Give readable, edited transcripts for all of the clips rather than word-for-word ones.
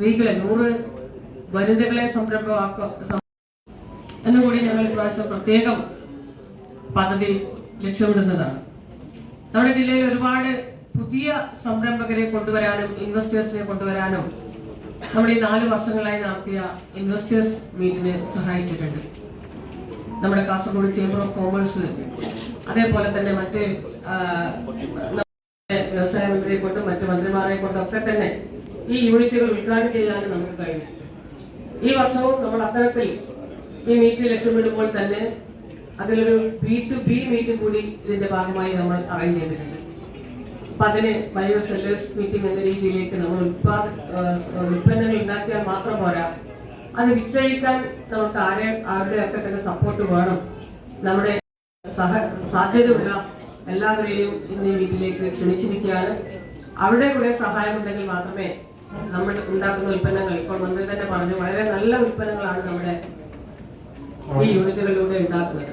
സ്ത്രീകളെ 100 വനിതകളെ എന്നുകൂടി ഞങ്ങൾ ഇപ്രാവശ്യം പ്രത്യേകം പദ്ധതി ലക്ഷ്യമിടുന്നതാണ്. നമ്മുടെ ജില്ലയിൽ ഒരുപാട് പുതിയ സംരംഭകരെ കൊണ്ടുവരാനും ഇൻവെസ്റ്റേഴ്സിനെ കൊണ്ടുവരാനും നമ്മുടെ ഈ 4 വർഷങ്ങളായി നടത്തിയ ഇൻവെസ്റ്റേഴ്സ് മീറ്റിന് സഹായിച്ചിട്ടുണ്ട്. നമ്മുടെ കാസർഗോഡ് ചേംബർ ഓഫ് കോമേഴ്സ്, അതേപോലെ തന്നെ മറ്റ് വ്യവസായ മന്ത്രിയെ കൊണ്ടും മറ്റു മന്ത്രിമാരെ കൊണ്ടും ഒക്കെ തന്നെ ഈ യൂണിറ്റുകൾ ഉദ്ഘാടനം ചെയ്യാനും നമുക്ക് കഴിഞ്ഞു. ഈ വർഷവും നമ്മൾ അത്തരത്തിൽ ഈ മീറ്റ് ലക്ഷ്യമിടുമ്പോൾ തന്നെ അതിലൊരു B2B മീറ്റ് കൂടി ഇതിന്റെ ഭാഗമായി നമ്മൾ അറേഞ്ച് ചെയ്തിട്ടുണ്ട്. അപ്പൊ അതിന് ബയോ സെല്ലേഴ്സ് മീറ്റിംഗ് എന്ന രീതിയിലേക്ക് നമ്മൾ ഉൽപ്പന്നങ്ങൾ ഉണ്ടാക്കിയാൽ മാത്രം പോരാ, അത് വിറ്റഴിക്കാൻ നമുക്ക് ആരുടെയൊക്കെ തന്നെ സപ്പോർട്ട് വേണം. നമ്മുടെ സാധ്യതയുള്ള എല്ലാവരെയും ഇന്ന് ഈ മീറ്റിലേക്ക് ക്ഷണിച്ചിരിക്കുകയാണ്. അവരുടെ കൂടെ സഹായം ഉണ്ടെങ്കിൽ മാത്രമേ നമ്മൾ ഉണ്ടാക്കുന്ന ഉൽപ്പന്നങ്ങൾ, ഇപ്പോൾ മന്ത്രി തന്നെ പറഞ്ഞു, വളരെ നല്ല ഉൽപ്പന്നങ്ങളാണ് നമ്മുടെ ഈ യൂണിറ്റുകളിലൂടെ ഉണ്ടാക്കുന്നത്.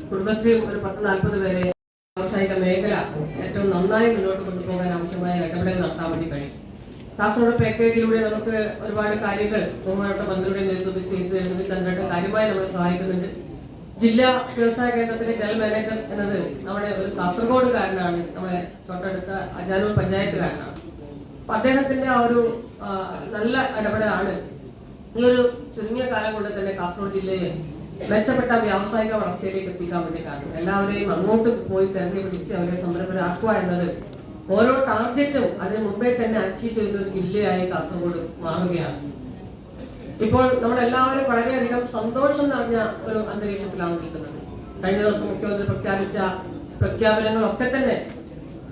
കുടുംബശ്രീ ഒരു 10-40 പേരെ വ്യാവസായിക മേഖല ഏറ്റവും നന്നായി മുന്നോട്ട് കൊണ്ടുപോകാൻ ആവശ്യമായ ഇടപെടൽ നടത്താൻ വേണ്ടി കഴിയും. കാസർഗോഡ് പാക്കേജിലൂടെ നമുക്ക് ഒരുപാട് കാര്യങ്ങൾ ബഹുമാനപ്പെട്ട മന്ത്രിയുടെ നേതൃത്വത്തിൽ ചെയ്തു തരുന്നതിൽ കണ്ടിട്ട് കാര്യമായി നമ്മളെ സഹായിക്കുന്നുണ്ട്. ജില്ലാ വ്യവസായ കേന്ദ്രത്തിന്റെ ജനറൽ മാനേജർ എന്നത് നമ്മുടെ ഒരു കാസർഗോഡുകാരനാണ്, നമ്മുടെ തൊട്ടടുത്ത അജാനൂർ പഞ്ചായത്തുകാരനാണ്. അപ്പൊ അദ്ദേഹത്തിന്റെ ആ ഒരു നല്ല ഇടപെടലാണ് ഈ ഒരു ചുരുങ്ങിയ കാലം കൊണ്ട് തന്നെ കാസർഗോഡ് ജില്ലയെ മെച്ചപ്പെട്ട വ്യാവസായിക വളർച്ചയിലേക്ക് എത്തിക്കാൻ വേണ്ടി കാരണം. എല്ലാവരെയും അങ്ങോട്ട് പോയി തിരഞ്ഞു പിടിച്ച് അവരെ സംരംഭരാക്കുക എന്നത് ഓരോ ടാർഗറ്റും അതിന് മുമ്പേ തന്നെ അച്ചീവ് ചെയ്യുന്ന ഒരു ജില്ലയായി കാസർഗോഡ് മാറുകയാണ്. ഇപ്പോൾ നമ്മളെല്ലാവരും വളരെയധികം സന്തോഷം നിറഞ്ഞ ഒരു അന്തരീക്ഷത്തിലാണ് നിൽക്കുന്നത്. കഴിഞ്ഞ ദിവസം മുഖ്യമന്ത്രി പ്രഖ്യാപിച്ച പ്രഖ്യാപനങ്ങളൊക്കെ തന്നെ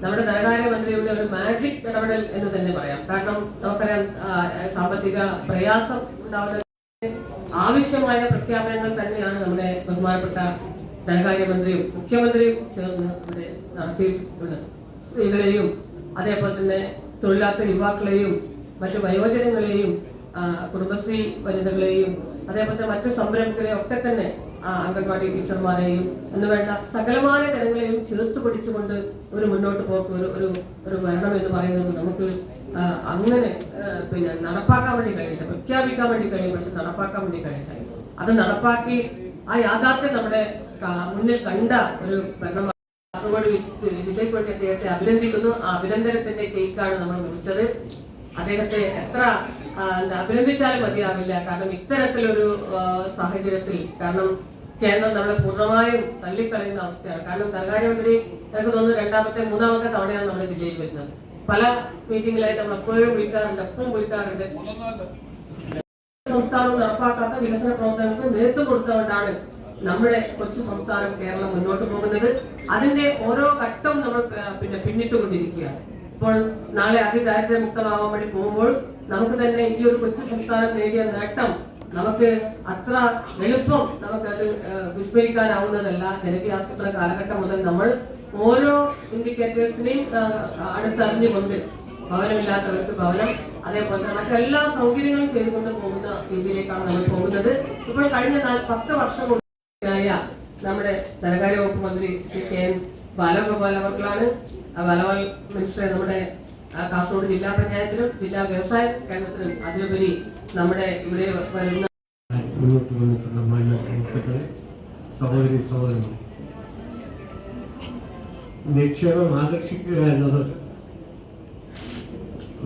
നമ്മുടെ ധനകാര്യമന്ത്രിയുടെ ഒരു മാജിക് ഇടപെടൽ എന്ന് തന്നെ പറയാം. കാരണം നമുക്കറിയാം, സാമ്പത്തിക പ്രയാസം ഉണ്ടാവുന്ന ആവശ്യമായ പ്രഖ്യാപനങ്ങൾ തന്നെയാണ് നമ്മുടെ ബഹുമാനപ്പെട്ട ധനകാര്യമന്ത്രിയും മുഖ്യമന്ത്രിയും ചേർന്ന് ഇവിടെ നടത്തിയിട്ടുള്ളത്. സ്ത്രീകളെയും അതേപോലെ തന്നെ തൊഴിലാത്ത യുവാക്കളെയും മറ്റു വയോജനങ്ങളെയും കുടുംബശ്രീ വനിതകളെയും അതേപോലെ മറ്റു സംരംഭകരെയും ഒക്കെ തന്നെ അംഗൻവാടി ടീച്ചർമാരെയും എന്ന് വേണ്ട സകലമായ ജനങ്ങളെയും ചേർത്ത് പിടിച്ചുകൊണ്ട് ഒരു മുന്നോട്ട് പോക്ക് ഒരു ഭരണം എന്ന് പറയുന്നത് നമുക്ക് അങ്ങനെ നടപ്പാക്കാൻ വേണ്ടി കഴിയട്ടെ. പ്രഖ്യാപിക്കാൻ വേണ്ടി കഴിയും, പക്ഷെ നടപ്പാക്കാൻ വേണ്ടി കഴിയട്ടെ. അത് നടപ്പാക്കി ആ യാഥാർത്ഥ്യം നമ്മുടെ മുന്നിൽ കണ്ട ഒരു ഭരണം കാസർഗോഡ് ജില്ലയ്ക്ക് വേണ്ടി അദ്ദേഹത്തെ അഭിനന്ദിക്കുന്നു. ആ അഭിനന്ദനത്തിന്റെ കേക്കാണ് നമ്മൾ മുറിച്ചത്. അദ്ദേഹത്തെ എത്ര അഭിനന്ദിച്ചാലും മതിയാവില്ല. കാരണം ഇത്തരത്തിലൊരു സാഹചര്യത്തിൽ, കാരണം കേന്ദ്രം നമ്മളെ പൂർണ്ണമായും തള്ളിക്കളയുന്ന അവസ്ഥയാണ്. കാരണം ധനകാര്യമന്ത്രി എനിക്ക് തോന്നുന്നു 2-3 തവണയാണ് നമ്മുടെ ജില്ലയിൽ വരുന്നത്. പല മീറ്റിംഗിലായി നമ്മൾ എപ്പോഴും വിളിക്കാറുണ്ട്. സംസ്ഥാനവും നടപ്പാക്കാത്ത വികസന പ്രവർത്തനങ്ങൾക്ക് നേതൃത്വം കൊടുത്തുകൊണ്ടാണ് നമ്മുടെ കൊച്ചു സംസ്ഥാനം കേരളം മുന്നോട്ട് പോകുന്നത്. അതിന്റെ ഓരോ ഘട്ടവും നമ്മൾ പിന്നിട്ടുകൊണ്ടിരിക്കുകയാണ്. ഇപ്പോൾ നാളെ അതിദാരിദ്ര്യമുക്തമാവാൻ വേണ്ടി പോകുമ്പോൾ നമുക്ക് തന്നെ ഈ ഒരു കൊച്ചു സംസ്ഥാനം നേടിയ നേട്ടം നമുക്ക് അത്ര എളുപ്പം നമുക്കത് വിസ്മരിക്കാനാവുന്നതല്ല. ജനകീയ ആസൂത്രണ കാലഘട്ടം മുതൽ നമ്മൾ ഓരോ ഇൻഡിക്കേറ്റേഴ്സിനെയും അടുത്തറിഞ്ഞുകൊണ്ട് ഭവനമില്ലാത്തവർക്ക് ഭവനം, അതേപോലെ മറ്റെല്ലാ സൗകര്യങ്ങളും ചെയ്തുകൊണ്ട് പോകുന്ന രീതിയിലേക്കാണ് നമ്മൾ പോകുന്നത്. ഇപ്പോൾ കഴിഞ്ഞ 10 വർഷം കൊണ്ടായ നമ്മുടെ ധനകാര്യ വകുപ്പ് മന്ത്രി ശ്രീ KN ബാലഗോപാൽ അവർക്കാണ്. ബാലഗോപാൽ മിനിസ്റ്ററെ നമ്മുടെ കാസർഗോഡ് ജില്ലാ പഞ്ചായത്തിലും ജില്ലാ വ്യവസായ കേന്ദ്രത്തിലും അതിലുപരി നമ്മുടെ ഇവിടെ വരുന്ന സഹോദരി സഹോദരന്മാർ, നിക്ഷേപം ആകർഷിക്കുക എന്നത്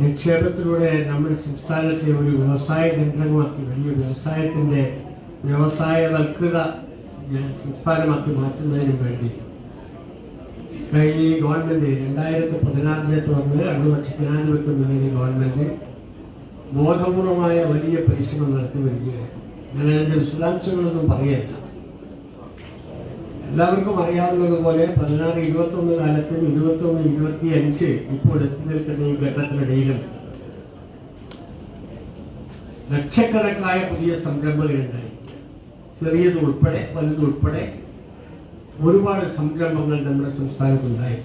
നിക്ഷേപത്തിലൂടെ നമ്മുടെ സംസ്ഥാനത്തെ ഒരു വ്യവസായ കേന്ദ്രമാക്കി, വലിയ വ്യവസായവൽകൃത സംസ്ഥാനമാക്കി മാറ്റുന്നതിനും വേണ്ടി കഴിഞ്ഞ ഈ ഗവൺമെന്റ് 2016 തുടർന്ന് ഇടതുപക്ഷ ജനാധിപത്യ മുന്നണി ഗവൺമെന്റ് ബോധപൂർവമായ വലിയ പരിശ്രമം നടത്തി വരികയാണ്. ഞാൻ അതിന്റെ വിശദാംശങ്ങളൊന്നും പറയല്ല. എല്ലാവർക്കും അറിയാവുന്നതുപോലെ 16-21 കാലത്തും 21-25 ഇപ്പോൾ എത്തി നിൽക്കുന്ന ഈ ഘട്ടത്തിനിടയിലും ലക്ഷക്കണക്കായ പുതിയ സംരംഭങ്ങളുണ്ടായി. ചെറിയത് ഉൾപ്പെടെ വലുതുൾപ്പെടെ ഒരുപാട് സംരംഭങ്ങൾ നമ്മുടെ സംസ്ഥാനത്തുണ്ടായി.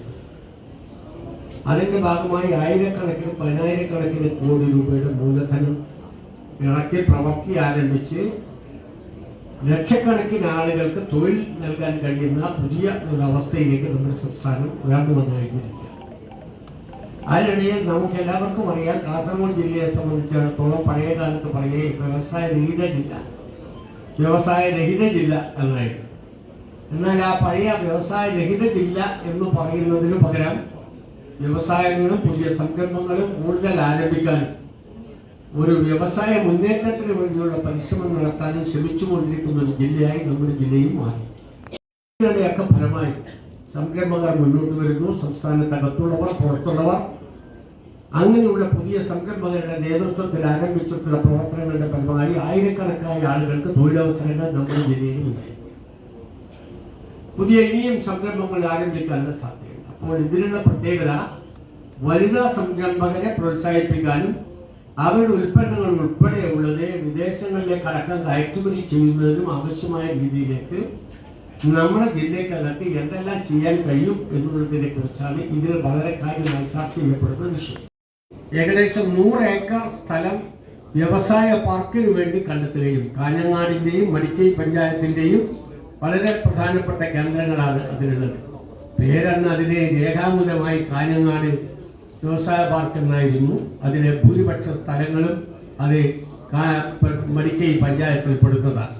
അതിന്റെ ഭാഗമായി ആയിരക്കണക്കിന് 10,000-കണക്കിന് കോടി രൂപയുടെ മൂലധനം ഇറക്കി പ്രവൃത്തി ആരംഭിച്ച് ലക്ഷക്കണക്കിന് ആളുകൾക്ക് തൊഴിൽ നൽകാൻ കഴിയുന്ന പുതിയ ഒരു അവസ്ഥയിലേക്ക് നമ്മുടെ സംസ്ഥാനം ഉയർന്നു വന്നു കഴിഞ്ഞിരിക്കുകയാണ്. അതിനിടയിൽ നമുക്ക് എല്ലാവർക്കും അറിയാം, കാസർഗോഡ് ജില്ലയെ സംബന്ധിച്ചിടത്തോളം പഴയ കാലത്ത് പറയേ വ്യവസായ രഹിത ജില്ല എന്നായിരുന്നു. എന്നാൽ ആ പഴയ വ്യവസായ രഹിത ജില്ല എന്ന് പറയുന്നതിന് പകരം വ്യവസായങ്ങളും പുതിയ സംരംഭങ്ങളും കൂടുതൽ ആരംഭിക്കാനും ഒരു വ്യവസായ മുന്നേറ്റത്തിന് വേണ്ടിയുള്ള പരിശ്രമം നടത്താനും ശ്രമിച്ചുകൊണ്ടിരിക്കുന്ന ഒരു ജില്ലയായി നമ്മുടെ ജില്ലയും മാറി. ഇതിൻ്റെയൊക്കെ ഫലമായി സംരംഭകർ മുന്നോട്ട് വരുന്നു. സംസ്ഥാനത്തകത്തുള്ളവർ, പുറത്തുള്ളവർ, അങ്ങനെയുള്ള പുതിയ സംരംഭകരുടെ നേതൃത്വത്തിൽ ആരംഭിച്ചിട്ടുള്ള പ്രവർത്തനങ്ങളുടെ ഫലമായി ആയിരക്കണക്കായ ആളുകൾക്ക് തൊഴിലവസരങ്ങൾ നമ്മുടെ ജില്ലയിലും ഉണ്ടായി. പുതിയ ഇനിയും സംരംഭങ്ങൾ ആരംഭിക്കാനുള്ള സാധ്യതയുണ്ട്. അപ്പോൾ ഇതിനുള്ള പ്രത്യേകത വനിതാ സംരംഭകരെ പ്രോത്സാഹിപ്പിക്കാനും അവരുടെ ഉൽപ്പന്നങ്ങൾ ഉൾപ്പെടെയുള്ളത് വിദേശങ്ങളിലേക്ക് അടക്കം കയറ്റുമതി ചെയ്യുന്നതിനും ആവശ്യമായ രീതിയിലേക്ക് നമ്മുടെ ജില്ലക്കകത്ത് എന്തെല്ലാം ചെയ്യാൻ കഴിയും എന്നുള്ളതിനെ കുറിച്ചാണ് ഇതിൽ വളരെ കാര്യമായി ചർച്ച ചെയ്യപ്പെടുന്ന വിഷയം. ഏകദേശം 100 ഏക്കർ സ്ഥലം വ്യവസായ പാർക്കിന് വേണ്ടി കണ്ടെത്തുകയും കാഞ്ഞങ്ങാടിന്റെയും മടിക്കൈ പഞ്ചായത്തിന്റെയും വളരെ പ്രധാനപ്പെട്ട കേന്ദ്രങ്ങളാണ് അതിനുള്ളത്. പേരന്ന് അതിനെ രേഖാമൂലമായി കാഞ്ഞങ്ങാട് വ്യവസായ പാർക്ക് എന്നായിരുന്നു. അതിലെ ഭൂരിപക്ഷ സ്ഥലങ്ങളും അത് മടിക്കൈ പഞ്ചായത്തിൽ പെടുന്നതാണ്.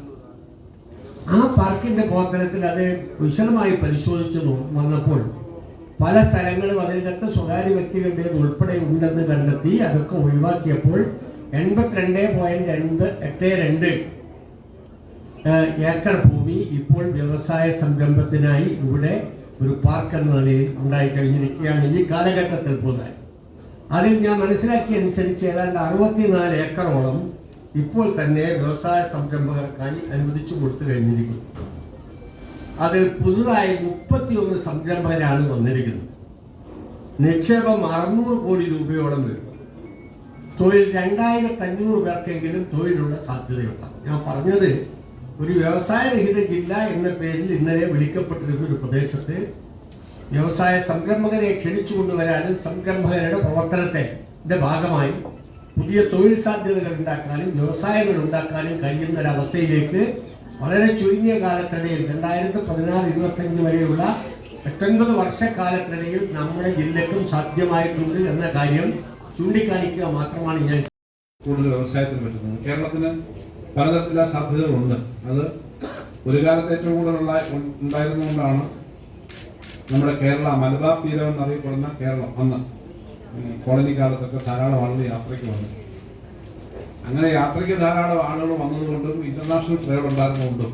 ആ പാർക്കിന്റെ പ്രവർത്തനത്തിൽ അത് വിശദമായി പരിശോധിച്ചു വന്നപ്പോൾ പല സ്ഥലങ്ങളും അതിനകത്ത് സ്വകാര്യ വ്യക്തികളുടേത് ഉൾപ്പെടെ ഉണ്ടെന്ന് കണ്ടെത്തി. അതൊക്കെ ഒഴിവാക്കിയപ്പോൾ 82.82 ഏക്കർ ഭൂമി ഇപ്പോൾ വ്യവസായ സംരംഭത്തിനായി ഇവിടെ ഒരു പാർക്ക് എന്ന നിലയിൽ ഉണ്ടായിക്കഴിഞ്ഞിരിക്കുകയാണ് ഈ കാലഘട്ടത്തിൽ പോകാൻ. അതിൽ ഞാൻ മനസ്സിലാക്കിയ അനുസരിച്ച് ഏതാണ്ട് 64 ഏക്കറോളം ഇപ്പോൾ തന്നെ വ്യവസായ സംരംഭകർക്കായി അനുവദിച്ചു കൊടുത്തു കഴിഞ്ഞിരിക്കുന്നു. അതിൽ പുതുതായി 31 സംരംഭകരാണ് വന്നിരിക്കുന്നത്. നിക്ഷേപം 600 കോടി രൂപയോളം വരും. തൊഴിൽ 2500 പേർക്കെങ്കിലും തൊഴിലുള്ള സാധ്യതയുണ്ടാകും. ഞാൻ പറഞ്ഞത് ഒരു വ്യവസായ രഹിത ജില്ല എന്ന പേരിൽ ഇന്നലെ വിളിക്കപ്പെട്ടിരുന്ന ഒരു പ്രദേശത്ത് വ്യവസായ സംരംഭകരെ ക്ഷണിച്ചു കൊണ്ടുവരാനും സംരംഭകരുടെ പ്രവർത്തനത്തിന്റെ ഭാഗമായി പുതിയ തൊഴിൽ സാധ്യതകൾ ഉണ്ടാക്കാനും വ്യവസായങ്ങൾ ഉണ്ടാക്കാനും കഴിയുന്ന ഒരവസ്ഥയിലേക്ക് വളരെ ചുരുങ്ങിയ കാലത്തിനിടയിൽ 2016-25 വരെയുള്ള 19 വർഷക്കാലത്തിനിടയിൽ നമ്മുടെ ജില്ലക്കും സാധ്യമായിട്ടുണ്ട് എന്ന കാര്യം ചൂണ്ടിക്കാണിക്കുക മാത്രമാണ് ഞാൻ. കൂടുതൽ വ്യവസായത്തിന് പറ്റുന്നത് കേരളത്തിന് പലതരത്തിലുള്ള സാധ്യതകളുണ്ട്. അത് ഒരു കാലത്ത് ഏറ്റവും കൂടുതൽ ഉണ്ടായിരുന്നുകൊണ്ടാണ് നമ്മുടെ കേരള മലബാർ തീരം എന്നറിയപ്പെടുന്ന കേരളം അന്ന് കോളനി കാലത്തൊക്കെ ധാരാളം ആളുകൾ യാത്രയ്ക്ക് വന്നു. അങ്ങനെ യാത്രയ്ക്ക് ധാരാളം ആളുകൾ വന്നതുകൊണ്ടും ഇന്റർനാഷണൽ ട്രേഡ് ഉണ്ടായിരുന്നതുകൊണ്ടും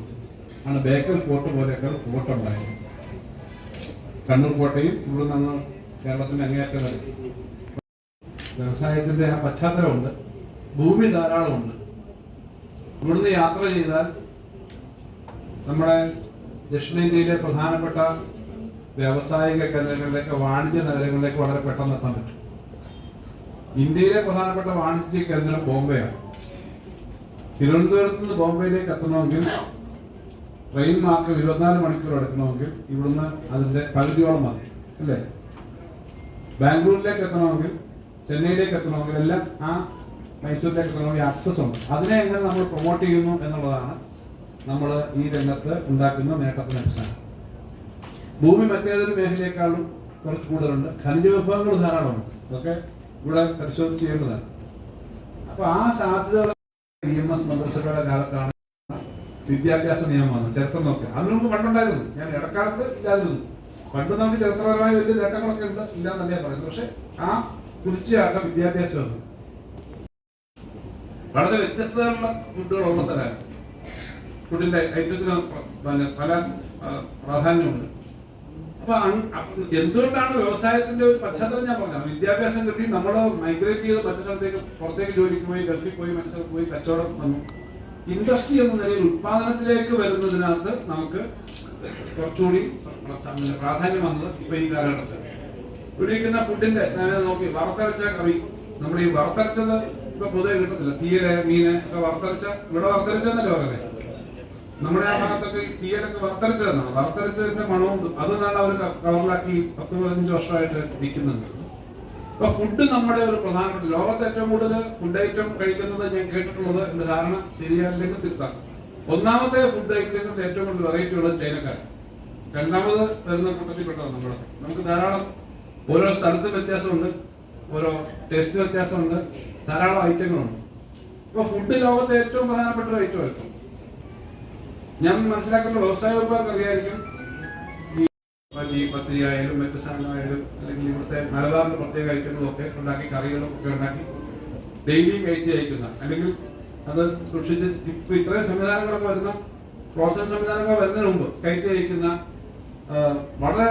ആണ് ബേക്കൽ ഫോർട്ട് പോലെയൊക്കെ ഫോർട്ട് ഉണ്ടായത്. കണ്ണൂർ കോട്ടയും ഇവിടെ നിന്ന് കേരളത്തിന്റെ അങ്ങേയറ്റം വരെ വ്യവസായത്തിന്റെ ആ പശ്ചാത്തലമുണ്ട്. ഭൂമി ധാരാളമുണ്ട്. ഇവിടുന്ന് യാത്ര ചെയ്താൽ നമ്മുടെ ദക്ഷിണേന്ത്യയിലെ പ്രധാനപ്പെട്ട വ്യാവസായിക കേന്ദ്രങ്ങളിലേക്ക്, വാണിജ്യ നഗരങ്ങളിലേക്ക് വളരെ പെട്ടെന്ന് എത്താൻ പറ്റും. ഇന്ത്യയിലെ പ്രധാനപ്പെട്ട വാണിജ്യ കേന്ദ്രം ബോംബെയാണ്. തിരുവനന്തപുരത്ത് നിന്ന് ബോംബെയിലേക്ക് എത്തണമെങ്കിൽ ട്രെയിൻ മാർഗം 24 മണിക്കൂർ എടുക്കണമെങ്കിൽ ഇവിടുന്ന് അതിന്റെ പകുതിയോളം മതി, അല്ലേ? ബാംഗ്ലൂരിലേക്ക് എത്തണമെങ്കിൽ, ചെന്നൈയിലേക്ക് എത്തണമെങ്കിൽ എല്ലാം ആ മൈസൂരിലേക്ക് എത്തണമെങ്കിൽ ആക്സസ് ഉണ്ട്. അതിനെ എങ്ങനെ നമ്മൾ പ്രൊമോട്ട് ചെയ്യുന്നു എന്നുള്ളതാണ് നമ്മൾ ഈ രംഗത്ത് ഉണ്ടാക്കുന്ന നേട്ടത്തിന് അടിസ്ഥാനം. ഭൂമി മറ്റേതൊരു മേഖലയെക്കാളും കുറച്ച് കൂടുതലുണ്ട്. ഖനിജ വിഭവങ്ങൾ ധാരാളമുണ്ട്. അതൊക്കെ ഇവിടെ പരിശോധിച്ച് ചെയ്യേണ്ടതാണ്. അപ്പൊ ആ സാധ്യതകൾ EMS മന്ത്രിസഭയുടെ കാലത്താണ് വിദ്യാഭ്യാസ നിയമം വന്നത്. ചരിത്രം നോക്കുക. അതിനു മുമ്പ് പണ്ടുണ്ടായിരുന്നു. ഞാൻ ഇടക്കാലത്ത് ഇല്ലാതിരുന്നു. പണ്ട് നമുക്ക് ചരിത്രപരമായ വലിയ നേട്ടങ്ങളൊക്കെ ഉണ്ട്, ഇല്ലാന്ന് തന്നെയാണ് പറയുന്നത്. പക്ഷെ ആ കുറിച്ചാട്ടം വിദ്യാഭ്യാസം വന്നു. വളരെ വ്യത്യസ്തതയുള്ള ഫുഡുകളുള്ള സ്ഥലമാണ്. ഫുഡിന്റെ ഐറ്റത്തിന് പല പ്രാധാന്യമുണ്ട്. അപ്പൊ എന്തുകൊണ്ടാണ് വ്യവസായത്തിന്റെ ഒരു പശ്ചാത്തലം ഞാൻ പറഞ്ഞത്? വിദ്യാഭ്യാസം കിട്ടി നമ്മൾ മൈഗ്രേറ്റ് ചെയ്ത് മറ്റു സ്ഥലത്തേക്ക്, പുറത്തേക്ക് ജോലിക്ക് പോയി, ഗൾഫിൽ പോയി, മറ്റു സ്ഥലത്ത് പോയി കച്ചവടം വന്നു. ഇൻഡസ്ട്രി എന്ന നിലയിൽ ഉത്പാദനത്തിലേക്ക് വരുന്നതിനകത്ത് നമുക്ക് കുറച്ചുകൂടി പ്രാധാന്യം വന്നത് ഇപ്പൊ ഈ കാലഘട്ടത്തിൽ. ഉപയോഗിക്കുന്ന ഫുഡിന്റെ നോക്കി വറുത്തരച്ച കറി, നമ്മുടെ ഈ വറുത്തരച്ചത് ഇപ്പൊ പൊതുവെ കിട്ടത്തില്ല. തീയല്, മീന് ഒക്കെ വറുത്തരച്ച, ഇവിടെ വറുത്തരച്ചെന്നല്ലേ പറയുന്നത്. നമ്മുടെ ആ ഭാഗത്തൊക്കെ ഈ തീയലൊക്കെ വറുത്തരച്ചതെന്നാണ്. വറുത്തരച്ചതിന്റെ മണവും അതെന്നാണ് അവർ കളറിലാക്കി 10-15 വർഷമായിട്ട് വിൽക്കുന്നത്. അപ്പൊ ഫുഡ് നമ്മുടെ ഒരു പ്രധാനപ്പെട്ട, ലോകത്ത് ഏറ്റവും കൂടുതൽ ഫുഡ് ഐറ്റം കഴിക്കുന്നത് ഞാൻ കേട്ടിട്ടുള്ളത്, എന്റെ ധാരണ ശരിയല്ലെങ്കിൽ തിരുത്താം. ഒന്നാമത്തെ ഫുഡ് ഐറ്റങ്ങളുടെ ഏറ്റവും കൂടുതൽ വെറൈറ്റി ഉള്ളത് ചൈനക്കാർ. രണ്ടാമത് വരുന്ന കൂട്ടത്തിൽപ്പെട്ടതാണ് നമ്മുടെ. നമുക്ക് ധാരാളം ഓരോ സ്ഥലത്തും വ്യത്യാസമുണ്ട്. ഓരോ ടേസ്റ്റ് വ്യത്യാസമുണ്ട്, ധാരാളം ഐറ്റങ്ങളുണ്ട്. ഇപ്പൊ ഫുഡ് ലോകത്തെ ഏറ്റവും പ്രധാനപ്പെട്ട ഒരു ഐറ്റമായിരുന്നു. ഞാൻ മനസ്സിലാക്കുന്ന വ്യവസായ വകുപ്പുകാർക്ക് അറിയായിരിക്കും, ഈ പത്തിരി ആയാലും മറ്റു സാധനമായാലും അല്ലെങ്കിൽ ഇവിടുത്തെ മലബാറിന്റെ പ്രത്യേക ഐറ്റങ്ങളൊക്കെ ഉണ്ടാക്കി, കറികളും ഒക്കെ ഉണ്ടാക്കി ഡെയിലി കയറ്റി അയക്കുന്ന, അല്ലെങ്കിൽ അത് സൂക്ഷിച്ച് ഇപ്പൊ ഇത്രയും സംവിധാനങ്ങളൊക്കെ വരുന്ന പ്രോസസ് സംവിധാനങ്ങൾ വരുന്നതിന് മുമ്പ് കയറ്റി അയക്കുന്ന വളരെ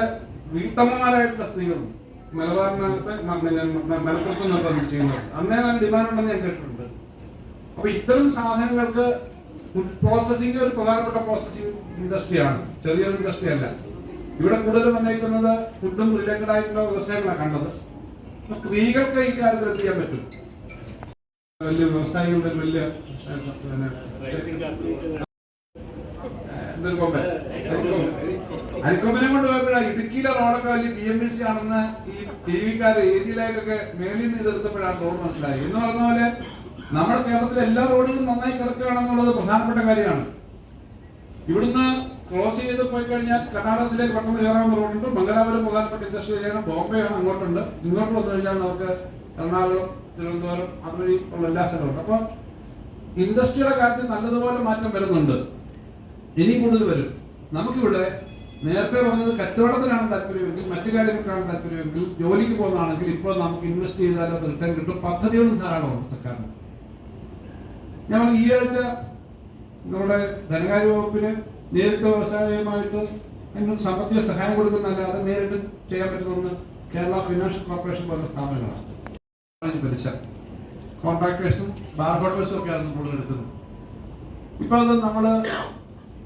വീട്ടമ്മമാരായിട്ടുള്ള സ്ത്രീകളുണ്ട്. മലബാറിനകത്ത് മലപ്പുറത്ത് നിന്നൊക്കെ ചെയ്യുന്നത് അന്നേ നല്ല ഡിമാൻഡ് ഉണ്ടെന്ന് ഞാൻ കേട്ടിട്ടുണ്ട്. അപ്പൊ ഇത്തരം സാധനങ്ങൾക്ക് ഫുഡ് പ്രോസസ്സിംഗ് ഒരു പ്രധാനപ്പെട്ട പ്രോസസ്സിംഗ് ഇൻഡസ്ട്രിയാണ്, ചെറിയൊരു ഇൻഡസ്ട്രി അല്ല. ഇവിടെ കൂടുതലും വന്നേക്കുന്നത് ഫുഡും റിലേറ്റഡ് ആയിട്ടുള്ള വ്യവസായങ്ങളാണ് കണ്ടത്. സ്ത്രീകൾക്ക് ഈ കാര്യത്തിൽ എത്തിക്കാൻ പറ്റും. വലിയ വ്യവസായികളുടെ വലിയ അരിക്കൊമ്പനെ കൊണ്ട് പോയപ്പോഴാണ് ഇടുക്കിയിലെ റോഡൊക്കെ വലിയ BMC ആണെന്ന് ഈ ടിവിക്കാര് ഏരിയയിലായിട്ടൊക്കെ മേളിൽ നിന്ന് ഇതെടുത്തപ്പോഴാണ് റോഡ് മനസ്സിലായി. എന്ന് പറഞ്ഞ പോലെ നമ്മുടെ കേരളത്തിലെ എല്ലാ റോഡുകളും നന്നായി കിടക്കുകയാണെന്നുള്ളത് പ്രധാനപ്പെട്ട കാര്യമാണ്. ഇവിടുന്ന് ക്രോസ് ചെയ്ത് പോയി കഴിഞ്ഞാൽ കർണാടകത്തിലേക്ക് പെട്ടെന്ന് കയറാവുന്ന റോഡുണ്ട്. മംഗലാപുരം പ്രധാനപ്പെട്ട ഇൻഡസ്ട്രി ഏരിയയാണ്, ബോംബെയാണ്, അങ്ങോട്ടുണ്ട്. ഇങ്ങോട്ട് വന്നു കഴിഞ്ഞാൽ നമുക്ക് എറണാകുളം, തിരുവനന്തപുരം അതുവഴി ഉള്ള എല്ലാ സ്ഥലമുണ്ട്. അപ്പൊ ഇൻഡസ്ട്രിയുടെ കാര്യത്തിൽ നല്ലതുപോലെ മാറ്റം വരുന്നുണ്ട്, ഇനി കൂടുതൽ വരും. നമുക്കിവിടെ നേരത്തെ പറഞ്ഞത് കച്ചവടത്തിനാണ് താല്പര്യമെങ്കിൽ, മറ്റു കാര്യങ്ങൾക്കാണ് താല്പര്യമെങ്കിൽ, ജോലിക്ക് പോകുന്നതാണെങ്കിൽ ഇപ്പോൾ നമുക്ക് ഇൻവെസ്റ്റ് ചെയ്താൽ അത് റിട്ടേൺ കിട്ടും. പദ്ധതികളും ധാരാളമുണ്ട് സർക്കാരിന്. ഞാൻ ഈ ആഴ്ച നമ്മുടെ ധനകാര്യ വകുപ്പിന് നേരിട്ട് വ്യവസായവുമായിട്ട് അതിന് സാമ്പത്തിക സഹായം കൊടുക്കുന്നതല്ലാതെ നേരിട്ട് ചെയ്യാൻ പറ്റുന്ന കേരള ഫിനാൻഷ്യൽ കോർപ്പറേഷൻ പോലുള്ള സ്ഥാപനങ്ങളാണ്. പലിശ കോൺട്രാക്ടേഴ്സും ബാർ ഹോട്ടേഴ്സും ഒക്കെയാണ് കൂടുതൽ എടുക്കുന്നത്. ഇപ്പൊ അത് നമ്മള്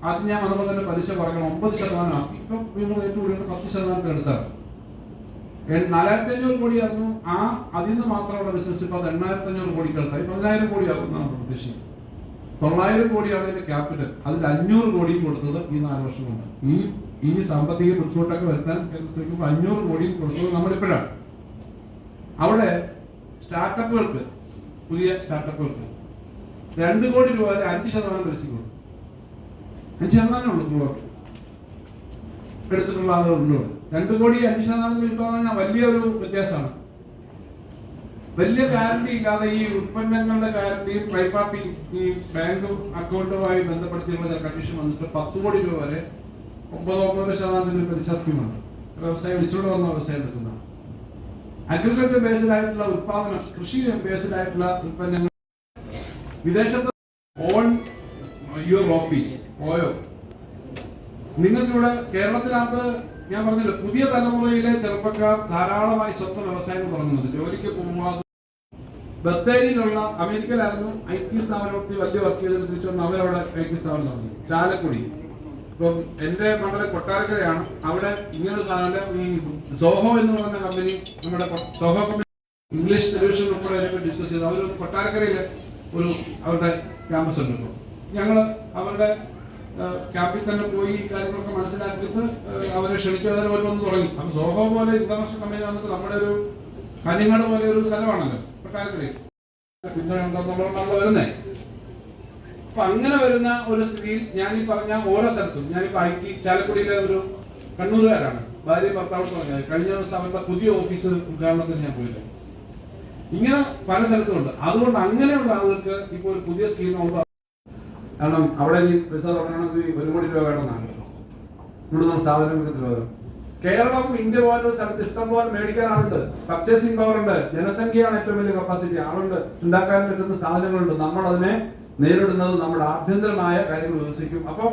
ആദ്യം ഞാൻ അതുപോലെ തന്നെ പലിശ കുറയ്ക്കണം, 9% ആക്കി. ഇപ്പൊ വീണ്ടും ഏറ്റവും കൂടുതൽ 10% എടുത്താണ്. 4,500 കോടിയായിരുന്നു അതിൽ നിന്ന് മാത്രമുള്ള ബിസിനസ്. ഇപ്പൊ അത് 8,500 കോടിക്ക് എടുത്തായി 10,000 കോടിയാകും എന്നാണ് പ്രതീക്ഷിക്കുന്നത്. 900 കോടിയാണ് അതിന്റെ ക്യാപിറ്റൽ. അതിൽ 500 കോടിയും കൊടുത്തത് ഈ 4 വർഷം കൊണ്ട്. ഈ സാമ്പത്തിക ബുദ്ധിമുട്ടൊക്കെ വരുത്താൻ ശ്രമിക്കുമ്പോൾ 500 കോടിയും കൊടുത്തത് നമ്മളിപ്പോഴാണ്. അവിടെ സ്റ്റാർട്ടപ്പുകൾക്ക്, പുതിയ സ്റ്റാർട്ടപ്പുകൾക്ക് 2 കോടി രൂപ 5% പലിശ കൊടുക്കും. 5% ഉള്ളൂ എടുത്തിട്ടുള്ള ആളുകളുണ്ട്. 2 കോടി 5% കിട്ടുക വലിയൊരു വ്യത്യാസമാണ്. വലിയ ഗ്യാരണ്ടി ഇല്ലാതെ ഈ ഉൽപ്പന്നങ്ങളുടെ ഗ്യാരണ്ടിയും ട്രൈപാർട്ടി ഈ ബാങ്ക് അക്കൗണ്ടുമായി ബന്ധപ്പെടുത്തിയുള്ള കണ്ടീഷൻ വന്നിട്ട് 10 കോടി രൂപ വരെ 9% പലിശ സ്കീമുണ്ട്. വ്യവസായം വിളിച്ചുകൊണ്ട് വന്ന വ്യവസായം എടുക്കുന്നതാണ്. അഗ്രികൾച്ചർ ബേസ്ഡ് ആയിട്ടുള്ള ഉത്പാദനം, കൃഷി ബേസ്ഡ് ആയിട്ടുള്ള ഉൽപ്പന്നങ്ങൾ വിദേശത്ത് ഓൺ യുവർ ഓഫീസ് ഓയോ. നിങ്ങൾക്കിവിടെ കേരളത്തിനകത്ത് ഞാൻ പറഞ്ഞല്ലോ, പുതിയ തലമുറയിലെ ചെറുപ്പക്കാർ ധാരാളമായി സ്വന്തം വ്യവസായം തുടങ്ങുന്നുണ്ട്. ജോലിക്ക് പോകാതെ ബത്തേരിയിലുള്ള അമേരിക്കയിലായിരുന്നു IT സ്ഥാപനത്തിൽ വലിയ വർക്ക് ചെയ്തിട്ട് തിരിച്ചു വന്ന് അവരവിടെ IT സ്ഥാപനം തുടങ്ങി. ചാലക്കുടി, ഇപ്പം എന്റെ മണ്ഡലം കൊട്ടാരക്കരയാണ്. അവിടെ ഇങ്ങനൊരു സാധനം ഈ സോഹോ എന്ന് പറഞ്ഞ കമ്പനി, നമ്മുടെ സോഹോ കമ്പനി ഇംഗ്ലീഷ് ടെലിവിഷൻ ഉൾപ്പെടെ ഡിസ്കസ് ചെയ്ത് അവർ കൊട്ടാരക്കരയില് അവരുടെ ക്യാമ്പസ് ഉണ്ട്. ഇപ്പോൾ ഞങ്ങള് അവരുടെ ക്യാമ്പിൽ തന്നെ പോയി ഈ കാര്യങ്ങളൊക്കെ മനസ്സിലാക്കിയിട്ട് അവരെ ക്ഷണിച്ചു. അതിന് അവർ വന്ന് തുടങ്ങി. അപ്പൊ സോഹോ പോലെ ഇന്റർനാഷണൽ കമ്പനി വന്നിട്ട് നമ്മുടെ ഒരു കനിങ്ങാട് പോലെ ഒരു സ്ഥലമാണല്ലോ കൊട്ടാരക്കരയിൽ, പിന്തുണ വരുന്നേ. അപ്പൊ അങ്ങനെ വരുന്ന ഒരു സ്ഥിതിയിൽ ഞാൻ ഈ പറഞ്ഞ ഓരോ സ്ഥലത്തും, ഞാനിപ്പോ IT ചാലക്കുടിയിലെ ഒരു കണ്ണൂരുകാരാണ്, ഭാര്യ ഭർത്താവ് പറഞ്ഞത്. കഴിഞ്ഞ ദിവസം അവരുടെ പുതിയ ഓഫീസ് ഉദ്ഘാടനത്തിന് ഞാൻ പോയില്ല. ഇങ്ങനെ പല സ്ഥലത്തുമുണ്ട്. അതുകൊണ്ട് അങ്ങനെയുള്ള ആളുകൾക്ക് ഇപ്പൊ ഒരു പുതിയ സ്കീം നോക്കുക. കാരണം അവിടെ ഈ പൈസ തുടങ്ങണമെങ്കിൽ 1 കോടി രൂപ വേണമെന്നാണ് ഇവിടുന്ന് സാധനങ്ങൾക്ക് വരും. കേരളം, ഇന്ത്യ പോലുള്ള സ്ഥലത്ത് ഇഷ്ടം പോലെ മേടിക്കാൻ ആളുണ്ട്, പർച്ചേസിംഗ് പവർ ഉണ്ട്, ജനസംഖ്യയാണ് ഏറ്റവും വലിയ കപ്പാസിറ്റി, ആളുണ്ട്, ഉണ്ടാക്കാൻ പറ്റുന്ന സാധനങ്ങളുണ്ട്. നമ്മൾ അതിനെ നേരിടുന്നത് നമ്മുടെ ആഭ്യന്തരമായ കാര്യങ്ങൾ വികസിക്കും. അപ്പം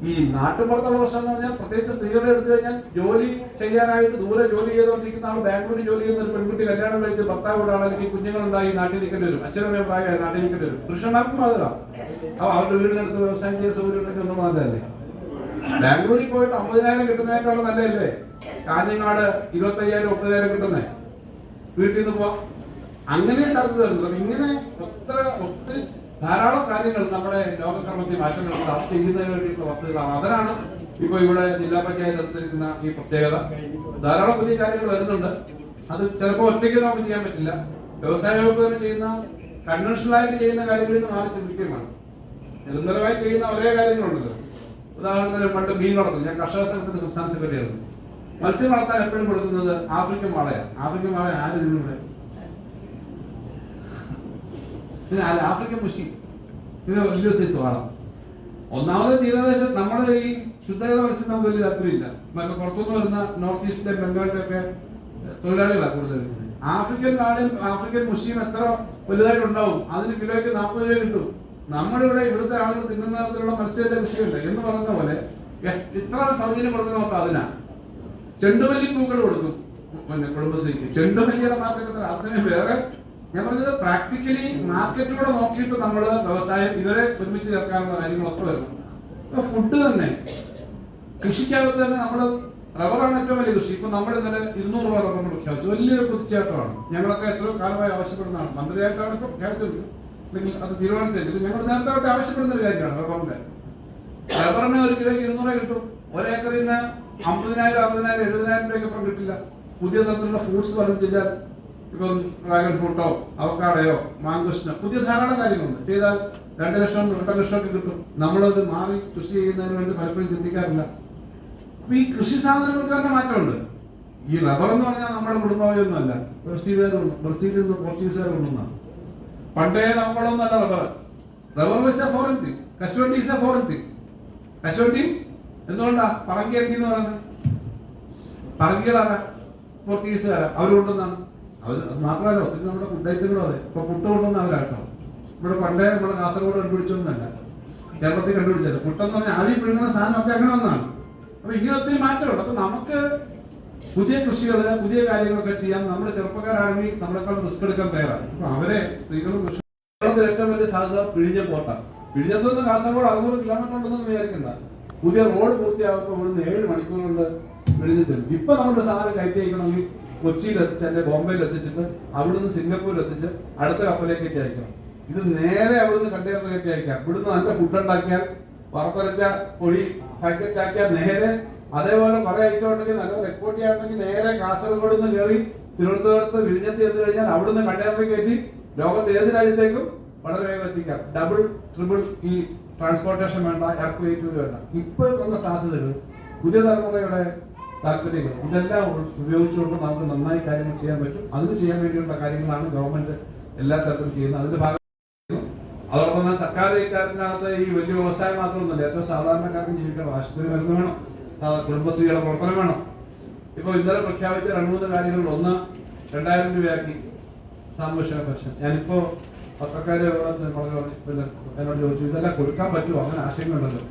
ഈ നാട്ടുപുറത്തുള്ള പ്രശ്നം എന്ന് പറഞ്ഞാൽ, പ്രത്യേകിച്ച് സ്ത്രീകളെ എടുത്തു കഴിഞ്ഞാൽ, ജോലി ചെയ്യാനായിട്ട് ദൂരെ ജോലി ചെയ്തുകൊണ്ടിരിക്കുന്ന ആൾ ബാംഗ്ലൂരിൽ ജോലി ചെയ്യുന്ന ഒരു പെൺകുട്ടി കല്യാണം കഴിച്ച് ഭർത്താവ് കൂടാണ്, അല്ലെങ്കിൽ കുഞ്ഞുങ്ങളുണ്ടായി നാട്ടിൽ നിൽക്കേണ്ടി വരും, അച്ഛനമ്മയെ പ്രായമായി നാട്ടിൽ നിൽക്കേണ്ടി വരും. പുരുഷന്മാർക്കും ബാധക. അപ്പൊ അവരുടെ വീടിനടുത്ത് വ്യവസായം ചെയ്യാൻ സൗകര്യം ഉണ്ടെങ്കിൽ ഒന്നും നല്ലതല്ലേ? ബാംഗ്ലൂരിൽ പോയിട്ട് 50,000 കിട്ടുന്നതിനേക്കാളും നല്ലതല്ലേ കാഞ്ഞങ്ങാട് 25,000 30,000 കിട്ടുന്നേ? വീട്ടിൽ നിന്ന് പോവാം. അങ്ങനെ സ്ഥലത്ത് വരുന്നത്. ഇങ്ങനെ ഒത്തിരി ധാരാളം കാര്യങ്ങൾ നമ്മുടെ ലോകക്രമത്തിൽ മാറ്റങ്ങൾ അത് ചെയ്യുന്നതിന് വേണ്ടിയിട്ടുള്ള പദ്ധതികളാണ്. അതിനാണ് ഇപ്പൊ ഇവിടെ ജില്ലാ പഞ്ചായത്ത് എടുത്തിരിക്കുന്ന ഈ പ്രത്യേകത. ധാരാളം പുതിയ കാര്യങ്ങൾ വരുന്നുണ്ട്. അത് ചിലപ്പോൾ ഒറ്റയ്ക്ക് നമുക്ക് ചെയ്യാൻ പറ്റില്ല. വ്യവസായ വകുപ്പ് തന്നെ ചെയ്യുന്ന, കൺവെൻഷണലായിട്ട് ചെയ്യുന്ന കാര്യങ്ങളിൽ നിന്ന് മാറി ചിന്തിക്കുകയാണ്. നിരന്തരമായി ചെയ്യുന്ന ഒരേ കാര്യങ്ങളുണ്ടല്ലോ. ഉദാഹരണത്തിന് പണ്ട് മീൻ വളർത്തും, ഞാൻ കർഷക സംഘത്തിന്റെ സംസ്ഥാന സെക്രട്ടറി ആയിരുന്നു. മത്സ്യം വളർത്താൻ എപ്പോഴും കൊടുക്കുന്നത് ആഫ്രിക്കൻ വാളയാണ്. ആഫ്രിക്കൻ വാള ആര് ഇതിലൂടെ? പിന്നെ ആഫ്രിക്കൻ മുഷി, പിന്നെ വലിയ സൈസ് വാള. ഒന്നാമത് തീരദേശം നമ്മുടെ ഈ ശുദ്ധജല മത്സ്യം നമുക്ക് വലിയ താല്പര്യമില്ല. പുറത്തുനിന്ന് വരുന്ന നോർത്ത് ഈസ്റ്റിലെ ബംഗാളിലെ ഒക്കെ തൊഴിലാളികളാണ് കൂടുതൽ. ആഫ്രിക്കൻ വാളയും ആഫ്രിക്കൻ മുഷിയും എത്ര വലുതായിട്ടുണ്ടാവും, അതിന് കിലോയ്ക്ക് 40 രൂപ കിട്ടും. നമ്മുടെ ഇവിടുത്തെ ആളുകൾ തിന്നുന്ന തരത്തിലുള്ള മത്സ്യത്തിന്റെ വിഷയമുണ്ട് എന്ന് പറഞ്ഞ പോലെ ഇത്ര സൗജന്യം കൊടുക്കുന്നവർക്ക് അതിനാ. ചെണ്ടുമല്ലി പൂക്കൾ കൊടുക്കും പിന്നെ കുടുംബശ്രീക്ക്. ചെണ്ടുമല്ലിയുടെ മാർക്കറ്റ് അതിനെ വേറെ. ഞാൻ പറഞ്ഞത് പ്രാക്ടിക്കലി മാർക്കറ്റിലൂടെ നോക്കിയിട്ട് നമ്മള് വ്യവസായം ഇവരെ ഒരുമിച്ച് ചേർക്കാനുള്ള കാര്യങ്ങളൊക്കെ വരണം. ഇപ്പൊ ഫുഡ് തന്നെ, കൃഷിക്കകത്ത് തന്നെ നമ്മള് റബ്ബറാണ് ഏറ്റവും വലിയ കൃഷി. ഇപ്പൊ നമ്മൾ ഇന്നലെ 200 രൂപ റബ്ബർ പ്രഖ്യാപിച്ചു. വലിയൊരു കുതിച്ചാട്ടമാണ്. ഞങ്ങളൊക്കെ എത്രയോ കാലമായി ആവശ്യപ്പെടുന്നതാണ്. മന്ത്രിയായിട്ടാണ് ഇപ്പൊ പ്രഖ്യാപിച്ചത്, അല്ലെങ്കിൽ അത് തീരുമാനിച്ചെങ്കിൽ ഞങ്ങൾ നേരത്തെ ആവശ്യപ്പെടുന്ന ഒരു കാര്യമാണ് റബ്ബറിന്റെ. റബ്ബറിന് 1 കിലോയ്ക്ക് 200 രൂപ കിട്ടും. ഒരേക്കറിൽ നിന്ന് 50,000, 60,000, 70,000 രൂപയ്ക്കൊപ്പം കിട്ടില്ല. പുതിയ തരത്തിലുള്ള ഫ്രൂട്ട്സ് പറഞ്ഞു ചെയ്താൽ, ഇപ്പം ഡ്രാഗൺ ഫ്രൂട്ടോ അവക്കാടയോ മാങ്കോസ്റ്റിനോ പുതിയ ധാരാളം കാര്യങ്ങളുണ്ട്. ചെയ്താൽ 2 ലക്ഷം 2.5 ലക്ഷമൊക്കെ കിട്ടും. നമ്മളത് മാറി കൃഷി ചെയ്യുന്നതിന് വേണ്ടി പലപ്പോഴും ചിന്തിക്കാറില്ല. അപ്പൊ ഈ കൃഷി സാധനങ്ങൾക്ക് തന്നെ മാറ്റമുണ്ട്. ഈ റബ്ബർ എന്ന് പറഞ്ഞാൽ നമ്മുടെ കുടുംബാവയൊന്നും അല്ല. ബ്രസീലിൽ നിന്ന് പോർച്ചുഗീസുകാർ കൊണ്ടുവന്നാണ്. പണ്ടേ നമ്മളൊന്നല്ല റബ്ബർ. റബ്ബർ വെച്ച ഫോറിൻ തിങ്, കശുവണ്ടി ഈസ് എ ഫോറിൻ തിങ്. കശുവണ്ടി എന്തുകൊണ്ടാ പറങ്കിയണ്ടി എന്ന് പറയുന്നത്? പറങ്കികളാരാ? പോർച്ചുഗീസുകാരാ. അവർ കൊണ്ടുവന്നാണ്. അവർ അത് മാത്രമല്ല, ഒത്തിരി നമ്മുടെ ഫുഡ് ഐറ്റങ്ങളും അതെ. ഇപ്പൊ പുട്ട് കൊണ്ടുവന്ന അവരാട്ടോ. ഇവിടെ പണ്ടേ നമ്മുടെ കാസർഗോഡ് കണ്ടുപിടിച്ചൊന്നുമല്ല, കേരളത്തിൽ കണ്ടുപിടിച്ചത്. പുട്ടെന്ന് പറഞ്ഞാൽ ആവി പിഴുങ്ങുന്ന സാധനമൊക്കെ അങ്ങനെ ഒന്നാണ്. അപ്പൊ ഇങ്ങനെ ഒത്തിരി മാറ്റമുണ്ട്. അപ്പൊ നമുക്ക് പുതിയ കൃഷികള്, പുതിയ കാര്യങ്ങളൊക്കെ ചെയ്യാൻ നമ്മുടെ ചെറുപ്പക്കാരാണെങ്കിൽ നമ്മളെക്കാൾ റിസ്ക് എടുക്കാൻ തയ്യാറാണ്. അപ്പൊ അവരെ സ്ത്രീകളും കൃഷി ഏറ്റവും വലിയ സാധ്യത പിഴിഞ്ഞ പോട്ടാണ്. പിഴിഞ്ഞത്ത് നിന്ന് കാസർഗോഡ് 600 കിലോമീറ്റർ ഉണ്ടെന്ന് വിചാരിക്കണ്ട. പുതിയ റോഡ് പൂർത്തിയാകുമ്പോൾ ഇവിടുന്ന് 7 മണിക്കൂർ കൊണ്ട് പിഴിഞ്ഞിട്ട് ഇപ്പൊ നമ്മുടെ സാധനം കയറ്റി അയക്കണമെങ്കിൽ കൊച്ചിയിൽ എത്തിച്ച് അല്ലെങ്കിൽ ബോംബെയിൽ എത്തിച്ചിട്ട് അവിടുന്ന് സിംഗപ്പൂരിൽ എത്തിച്ച് അടുത്ത കപ്പലിലേക്ക് അയക്കണം. ഇത് നേരെ അവിടുന്ന് കണ്ടെയ്നറിലേക്ക് അയക്കാം. ഇവിടുന്ന് നല്ല ഫുഡ് ഉണ്ടാക്കിയാൽ, വറുത്തരച്ച പൊടി പാക്കറ്റ് ആക്കിയാൽ നേരെ അതേപോലെ കുറെ ഐറ്റം ഉണ്ടെങ്കിൽ നല്ലപോലെ എക്സ്പോർട്ട് ചെയ്യാറുണ്ടെങ്കിൽ നേരെ കാസർഗോഡ് നിന്ന് കയറി തിരുവനന്തപുരത്ത് വിഴിഞ്ഞത്ത് ചെന്ന് കഴിഞ്ഞാൽ അവിടുന്ന് കണ്ടെയ്നറിലേക്ക് കയറ്റി ലോകത്ത് ഏത് രാജ്യത്തേക്കും വളരെ വേഗം എത്തിക്കാം. ഡബിൾ ട്രിപ്പിൾ ഈ ട്രാൻസ്പോർട്ടേഷൻ വേണ്ട, എയർ വെഹിക്കിൾ വേണ്ട. ഇപ്പോൾ ഉള്ള സാധ്യതകൾ, പുതിയ തലമുറയുടെ താല്പര്യങ്ങൾ, ഇതെല്ലാം ഉപയോഗിച്ചുകൊണ്ട് നമുക്ക് നന്നായി കാര്യങ്ങൾ ചെയ്യാൻ പറ്റും. അതിന് ചെയ്യാൻ വേണ്ടിയുള്ള കാര്യങ്ങളാണ് ഗവൺമെന്റ് എല്ലാ തരത്തിലും ചെയ്യുന്നത്. അതിന്റെ ഭാഗം അതോടൊപ്പം തന്നെ സർക്കാർ ഇക്കാര്യത്തിനകത്ത് ഈ വലിയ വ്യവസായം മാത്രമൊന്നുമില്ല, ഏറ്റവും സാധാരണക്കാർക്ക് ജീവിക്കണം. ആശുപത്രി മരുന്ന് വേണം, കുടുംബശ്രീയുടെ പ്രവർത്തനം വേണം. ഇപ്പൊ ഇന്നലെ പ്രഖ്യാപിച്ച 2-3 കാര്യങ്ങളിൽ ഒന്ന് 2000 രൂപയാക്കി സാമൂഹ്യ പെൻഷൻ. ഞാനിപ്പോ പത്രക്കാരെ എന്നോട് ചോദിച്ചു, ഇതെല്ലാം കൊടുക്കാൻ പറ്റുമോ? അങ്ങനെ ആശയങ്ങളുണ്ടല്ലോ.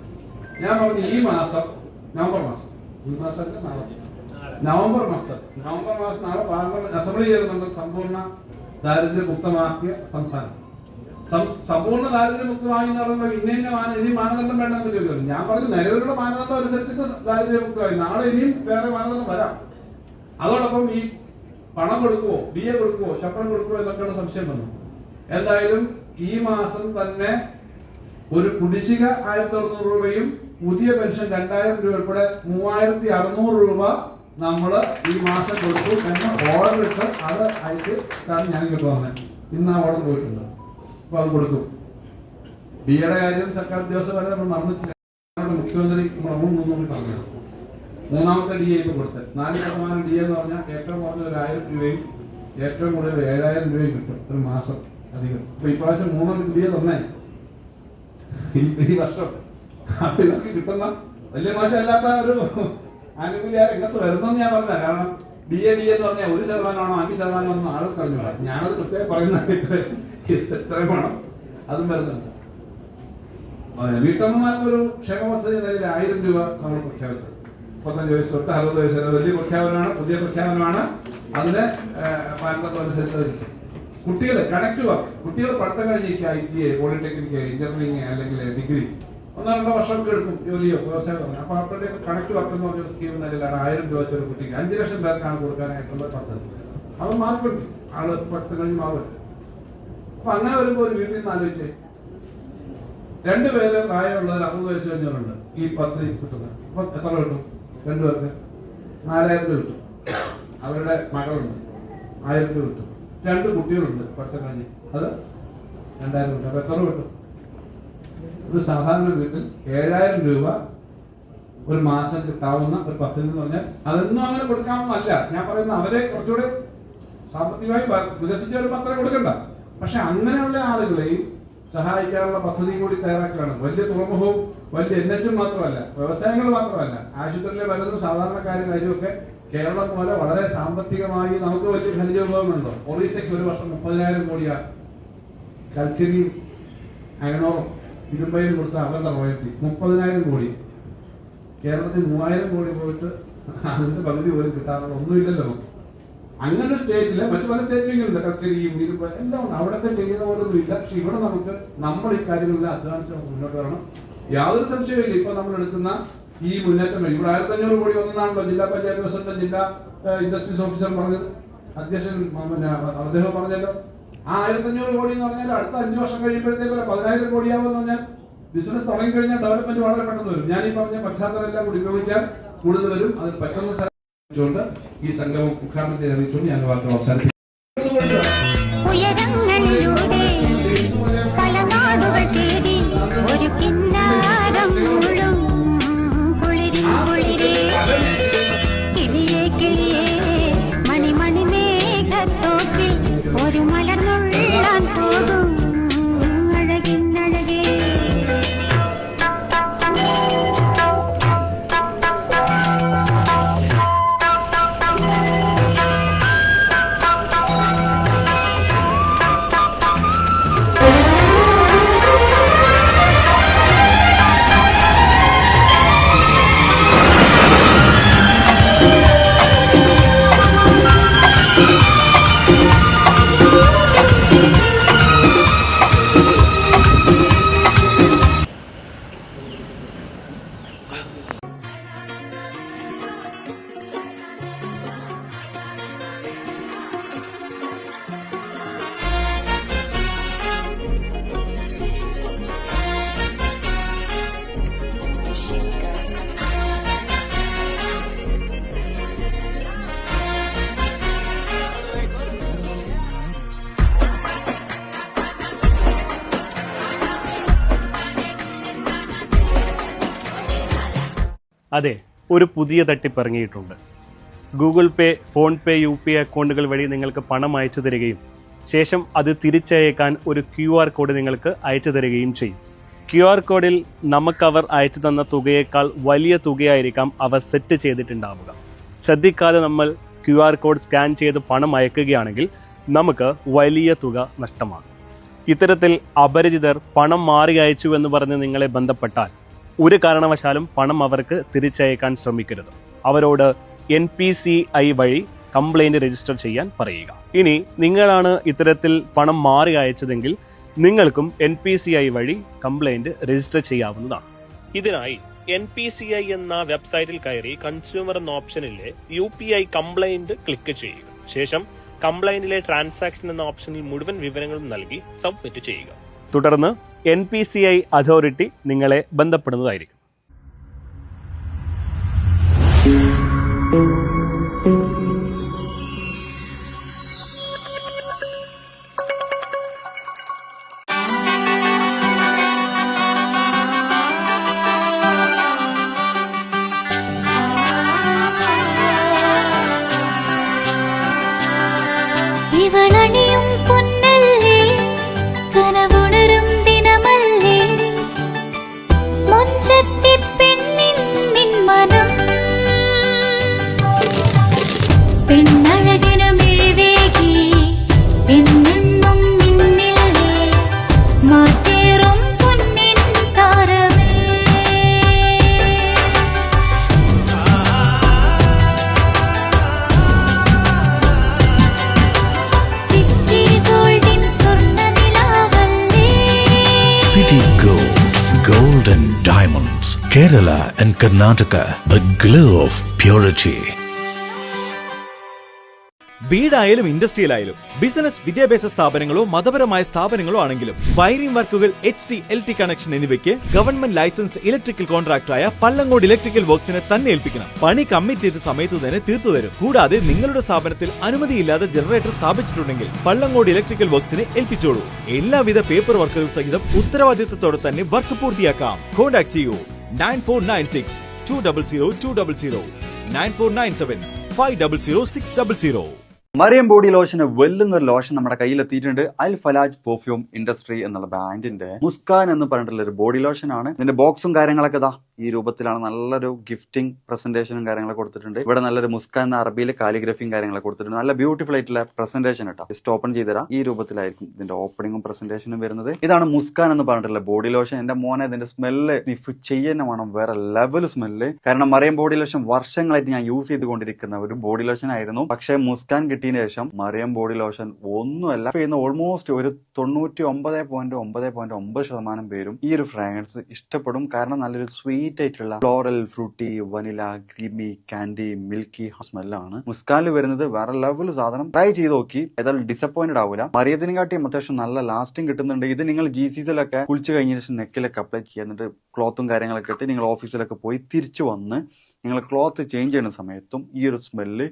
ഞാൻ പറഞ്ഞു ഈ മാസം നവംബർ മാസം നാളെ പാർലമെന്റ് അസംബ്ലി ചേരുന്നുണ്ട്. സമ്പൂർണ്ണ ദാരിദ്ര്യമുക്തമാക്കിയ സംസ്ഥാനം. സമ്പൂർണ്ണ ദാരിദ്ര്യമുക്തമായി എന്ന് പറയുമ്പോൾ ഇനി മാനദണ്ഡം വേണമെന്ന് ചോദിക്കുന്നു. ഞാൻ പറഞ്ഞു നിലവിലുള്ള മാനദണ്ഡം അനുസരിച്ചിട്ട് ദാരിദ്ര്യമുക്തമായി. നാളെ ഇനിയും വേറെ മാനദണ്ഡം വരാം. അതോടൊപ്പം ഈ പണം കൊടുക്കുവോ, DA കൊടുക്കുവോ, ശമ്പളം കൊടുക്കുവോ എന്നൊക്കെയുള്ള സംശയം വന്നു. എന്തായാലും ഈ മാസം തന്നെ ഒരു കുടിശ്ശിക 1600 രൂപയും പുതിയ പെൻഷൻ 2000 രൂപ ഉൾപ്പെടെ 3600 രൂപ നമ്മള് ഈ മാസം കൊടുത്തു എന്ന് ഓർഡർ ഇട്ട് അത് അയച്ചിട്ടാണ് ഞാൻ ഇങ്ങോട്ട് വന്നത്. ഇന്ന് ആ ഓർഡർ പോയിട്ടുണ്ട്. അപ്പൊ അത് കൊടുക്കും. DAയുടെ കാര്യം സർക്കാർ ഉദ്യോഗസ്ഥർ വരെ നമ്മൾ മറന്നിട്ടില്ല. മുഖ്യമന്ത്രി നമ്മൾ പറഞ്ഞു. 3ാമത്തെ DA ഇപ്പൊ കൊടുത്തത് 4% DA എന്ന് പറഞ്ഞാൽ ഏറ്റവും കുറഞ്ഞ 1000 രൂപയും ഏറ്റവും കൂടുതൽ 7000 രൂപയും കിട്ടും ഒരു മാസം അധികം. അപ്പൊ ഇപ്രാവശ്യം 3 DA തന്നെ ഈ വർഷം. അപ്പൊ ഇവർക്ക് കിട്ടുന്ന വലിയ മോശമല്ലാത്ത ഒരു ആനുകൂല്യ രംഗത്ത് വരുന്നെന്ന് ഞാൻ പറഞ്ഞ. കാരണം DA എന്ന് പറഞ്ഞാൽ 1% 5% ഒന്നും ആൾക്ക് അറിഞ്ഞൂടാ. ഞാനത് പ്രത്യേകം പറയുന്നത് എത്രയും വേണം അതും വരുന്നുണ്ട്. വീട്ടമ്മമാർക്കൊരു ക്ഷേമ പദ്ധതി നിലയിൽ 1000 രൂപ നമ്മൾ പ്രഖ്യാപിച്ചത്. 35 വയസ്സ് തൊട്ട് 60 വയസ്സ് വരെ വലിയ പ്രഖ്യാപനമാണ്, പുതിയ പ്രഖ്യാപനമാണ്. അതിന് മാനദണ്ഡം അനുസരിച്ചിരിക്കും. കുട്ടികൾ കണക്ട് വർക്ക്, കുട്ടികൾ പഠിത്തം കഴിഞ്ഞിരിക്കുക, ITA, പോളിടെക്നിക്ക്, എഞ്ചിനീയറിംഗ് അല്ലെങ്കിൽ ഡിഗ്രി 1-2 വർഷമൊക്കെ എടുക്കും ജോലിയോ വ്യവസായം പറഞ്ഞു. അപ്പൊ അവരുടെ കണക്ട് വർക്ക് എന്ന് പറഞ്ഞൊരു സ്കീം നിലയിലാണ് 1000 രൂപ ഒരു കുട്ടിക്ക് 5 ലക്ഷം പേർക്കാണ് കൊടുക്കാനായിട്ടുള്ള പദ്ധതി. അത് മാർക്കുണ്ട്, ആള് പഠിത്തം കഴിഞ്ഞ് മാറും. അപ്പൊ അങ്ങനെ വരുമ്പോൾ ഒരു വീട്ടിൽ നിന്ന് ആലോചിച്ച് 2 പേര് പ്രായമുള്ളവർ 60 വയസ്സ് കഴിഞ്ഞവരുണ്ട് ഈ പദ്ധതി കിട്ടുന്നത്. അപ്പൊ എത്ര കിട്ടും? 2 പേർക്ക് 4000 രൂപ കിട്ടും. അവരുടെ മകളുണ്ട് 1000 രൂപ കിട്ടും. 2 കുട്ടികളുണ്ട് പഠിത്തം കഴിഞ്ഞ്, അത് 2000 കിട്ടും. അപ്പൊ എത്ര കിട്ടും? ഒരു സാധാരണ വീട്ടിൽ 7000 രൂപ ഒരു മാസം കിട്ടാവുന്ന ഒരു പദ്ധതി എന്ന് പറഞ്ഞാൽ അതൊന്നും അങ്ങനെ കൊടുക്കാമെന്നല്ല ഞാൻ പറയുന്നത്. അവരെ കുറച്ചുകൂടെ സാമ്പത്തികമായി വികസിച്ചവരും അത്ര കൊടുക്കണ്ട. പക്ഷെ അങ്ങനെയുള്ള ആളുകളെയും സഹായിക്കാനുള്ള പദ്ധതി കൂടി തയ്യാറാക്കുകയാണ്. വലിയ തുറമുഖവും വലിയ NH മാത്രമല്ല, വ്യവസായങ്ങൾ മാത്രമല്ല, ആശുപത്രിയിലെ വരുന്ന സാധാരണക്കാരും കാര്യമൊക്കെ കേരളം പോലെ വളരെ സാമ്പത്തികമായി നമുക്ക് വലിയ ഖനിജ വിഭവങ്ങളുണ്ടോ? ഒറീസയ്ക്ക് ഒരു വർഷം 30,000 കോടിയാണ്. കൽക്കരിയും അയണോറും ഇരുമ്പയിലും കൊടുത്ത അവരുടെ റോയൽറ്റി 30,000 കോടി. കേരളത്തിൽ 3,000 കോടി പോയിട്ട് അതിന്റെ പകുതി പോലും കിട്ടാനുള്ള ഒന്നുമില്ലല്ലോ. അങ്ങനെ സ്റ്റേറ്റില് മറ്റു പല സ്റ്റേറ്റിലുണ്ട് കൽക്കരിയും ഇരുമ്പ് എല്ലാം ഉണ്ട്. അവിടെയൊക്കെ ചെയ്യുന്ന പോലൊന്നും ഇല്ല. പക്ഷെ ഇവിടെ നമ്മൾ ഈ കാര്യങ്ങളിൽ അധ്വാനിച്ച് മുന്നോട്ട് വരണം. യാതൊരു സംശയമില്ല. ഇപ്പൊ നമ്മൾ എടുക്കുന്ന ഈ മുന്നേറ്റം ഇവിടെ 1,500 കോടി വന്നതാണല്ലോ ജില്ലാ പഞ്ചായത്ത് പ്രസിഡന്റ്, ജില്ലാ ഇൻഡസ്ട്രീസ് ഓഫീസർ പറഞ്ഞത്, അധ്യക്ഷൻ അദ്ദേഹം പറഞ്ഞല്ലോ. ആ 1,500 കോടി എന്ന് പറഞ്ഞാൽ അടുത്ത 5 വർഷം കഴിയുമ്പോഴത്തേക്ക് 10,000 കോടിയാവെന്ന് പറഞ്ഞാൽ ബിസിനസ് തുടങ്ങിക്കഴിഞ്ഞാൽ ഡെവലപ്മെന്റ് വളരെ പെട്ടെന്ന് വരും. ഞാൻ ഈ പറഞ്ഞ പശ്ചാത്തലം എല്ലാം കൂടി ഉപയോഗിച്ചാൽ കൂടുതൽ വരും. അതിന് പറ്റുന്ന ഈ സംഗമം ഉദ്ഘാടനം ചെയ്ത് അറിയിച്ചുകൊണ്ട് ഞാൻ വാർത്ത അവസാനിപ്പിക്കും. അതെ, ഒരു പുതിയ തട്ടിപ്പ് ഇറങ്ങിയിട്ടുണ്ട്. ഗൂഗിൾ പേ, ഫോൺ പേ, UPI അക്കൗണ്ടുകൾ വഴി നിങ്ങൾക്ക് പണം അയച്ചു തരികയും ശേഷം അത് തിരിച്ചയക്കാൻ ഒരു QR കോഡ് നിങ്ങൾക്ക് അയച്ചു തരികയും ചെയ്യും. QR കോഡിൽ നമുക്കവർ അയച്ചു തന്ന തുകയേക്കാൾ വലിയ തുകയായിരിക്കാം അവർ സെറ്റ് ചെയ്തിട്ടുണ്ടാവുക. ശ്രദ്ധിക്കാതെ നമ്മൾ QR കോഡ് സ്കാൻ ചെയ്ത് പണം അയക്കുകയാണെങ്കിൽ നമുക്ക് വലിയ തുക നഷ്ടമാകും. ഇത്തരത്തിൽ അപരിചിതർ പണം മാറി അയച്ചു എന്ന് പറഞ്ഞ് നിങ്ങളെ ബന്ധപ്പെട്ടാൽ ഒരു കാരണവശാലും പണം അവർക്ക് തിരിച്ചയക്കാൻ ശ്രമിക്കരുത്. അവരോട് NPCI വഴി കംപ്ലൈൻറ്റ് രജിസ്റ്റർ ചെയ്യാൻ പറയുക. ഇനി നിങ്ങളാണ് ഇത്തരത്തിൽ പണം മാറി അയച്ചതെങ്കിൽ നിങ്ങൾക്കും NPCI വഴി കംപ്ലൈൻറ്റ് രജിസ്റ്റർ ചെയ്യാവുന്നതാണ്. ഇതിനായി NPCI എന്ന വെബ്സൈറ്റിൽ കയറി കൺസ്യൂമർ എന്ന ഓപ്ഷനിലെ UPI കംപ്ലൈൻറ്റ് ക്ലിക്ക് ചെയ്യുക. ശേഷം കംപ്ലൈൻറ്റിലെ ട്രാൻസാക്ഷൻ എന്ന ഓപ്ഷനിൽ മുഴുവൻ വിവരങ്ങളും നൽകി സബ്മിറ്റ് ചെയ്യുക. തുടർന്ന് NPCI അതോറിറ്റി നിങ്ങളെ ബന്ധപ്പെടുന്നതായിരിക്കും. City Gold and Diamonds, Kerala and Karnataka, the glow of purity. വീടായാലും ഇൻഡസ്ട്രിയിലായാലും ബിസിനസ്, വിദ്യാഭ്യാസ സ്ഥാപനങ്ങളോ മതപരമായ സ്ഥാപനങ്ങളോ ആണെങ്കിലും വയറിംഗ് വർക്കുകൾ, HT, LT കണക്ഷൻ എന്നിവയ്ക്ക് ഗവൺമെന്റ് ലൈസൻസ്ഡ് ഇലക്ട്രിക്കൽ കോൺട്രാക്ടറായ പള്ളങ്ങോട് ഇലക്ട്രിക്കൽ വർക്സിനെ തന്നെ ഏൽപ്പിക്കണം. പണി കമ്മിറ്റ് ചെയ്ത സമയത്ത് തന്നെ തീർത്തു തരും. കൂടാതെ നിങ്ങളുടെ സ്ഥാപനത്തിൽ അനുമതിയില്ലാതെ ജനറേറ്റർ സ്ഥാപിച്ചിട്ടുണ്ടെങ്കിൽ പള്ളങ്ങോട് ഇലക്ട്രിക്കൽ വർക്സിനെ ഏൽപ്പിച്ചോളൂ. എല്ലാവിധ പേപ്പർ വർക്കുകൾ സഹിതം ഉത്തരവാദിത്തത്തോടെ തന്നെ വർക്ക് പൂർത്തിയാക്കാം. കോൺടാക്ട് ചെയ്യൂ 9496 200 9497 500 600. മറിയം ബോഡി ലോഷന് വെല്ലുന്ന ഒരു ലോഷൻ നമ്മുടെ കയ്യിലെത്തിയിട്ടുണ്ട്. അൽ ഫലാജ് പെർഫ്യൂം ഇൻഡസ്ട്രി എന്നുള്ള ബ്രാൻഡിന്റെ മുസ്കാൻ എന്ന് പറഞ്ഞിട്ടുള്ള ഒരു ബോഡി ലോഷൻ ആണ്. ഇതിന്റെ ബോക്സും കാര്യങ്ങളൊക്കെ ഇതാ ഈ രൂപത്തിലാണ്. നല്ലൊരു ഗിഫ്റ്റിംഗ് പ്രസന്റേഷനും കാര്യങ്ങളൊക്കെ കൊടുത്തിട്ടുണ്ട്. ഇവിടെ നല്ലൊരു മുസ്കാൻ എന്ന അറബിയിൽ കാലിഗ്രഫിയും കാര്യങ്ങളൊക്കെ കൊടുത്തിട്ടുണ്ട്. നല്ല ബ്യൂട്ടിഫുൾ ആയിട്ടുള്ള പ്രസന്റേഷൻ കേട്ടോ. ജസ്റ്റ് ഓപ്പൺ ചെയ്തുതരാം. ഈ രൂപത്തിലായിരിക്കും ഇതിന്റെ ഓപ്പണിംഗും പ്രസന്റേഷനും വരുന്നത്. ഇതാണ് മുസ്കാൻ എന്ന് പറഞ്ഞിട്ടുള്ള ബോഡി ലോഷൻ. എന്റെ മോനെ ഇതിന്റെ സ്മെല്ല് സ്നിഫ് ചെയ്യുന്ന വേണം, വേറെ ലെവൽ സ്മെല്ല്. കാരണം മറിയം ബോഡി ലോഷൻ വർഷങ്ങളായിട്ട് ഞാൻ യൂസ് ചെയ്തുകൊണ്ടിരിക്കുന്ന ഒരു ബോഡി ലോഷൻ ആയിരുന്നു. പക്ഷേ മുസ്കാൻ കിട്ടിയതിന് ശേഷം മറിയം ബോഡി ലോഷൻ ഒന്നുമല്ല ചെയ്യുന്ന ഓൾമോസ്റ്റ് ഒരു 99.9% പേരും ഈ ഒരു ഫ്രാഗ്രൻസ് ഇഷ്ടപ്പെടും. കാരണം നല്ലൊരു സ്വീറ്റ് ആയിട്ടുള്ള floral, fruity, vanilla, creamy, candy, milky സ്മെല്ലാണ് മുസ്കാനിൽ വരുന്നത്. വേറെ ലെവൽ സാധനം. ട്രൈ ചെയ്ത് നോക്കി, ഏതായാലും ഡിസപ്പോയിന്റഡ് ആവില്ല. മറിയത്തിനെക്കാട്ടിയും അത്യാവശ്യം നല്ല ലാസ്റ്റിംഗ് കിട്ടുന്നുണ്ട്. ഇത് നിങ്ങൾ GCCയിലൊക്കെ കുളിച്ച് കഴിഞ്ഞ ശേഷം നെക്കിലൊക്കെ അപ്ലൈ ചെയ്യുന്നുണ്ട്. ക്ലോത്തും കാര്യങ്ങളൊക്കെ ഇട്ട് നിങ്ങൾ ഓഫീസിലൊക്കെ പോയി തിരിച്ചു വന്ന് നിങ്ങൾ ക്ലോത്ത് ചേഞ്ച് ചെയ്യുന്ന സമയത്തും ഈ ഒരു സ്മെല്ല്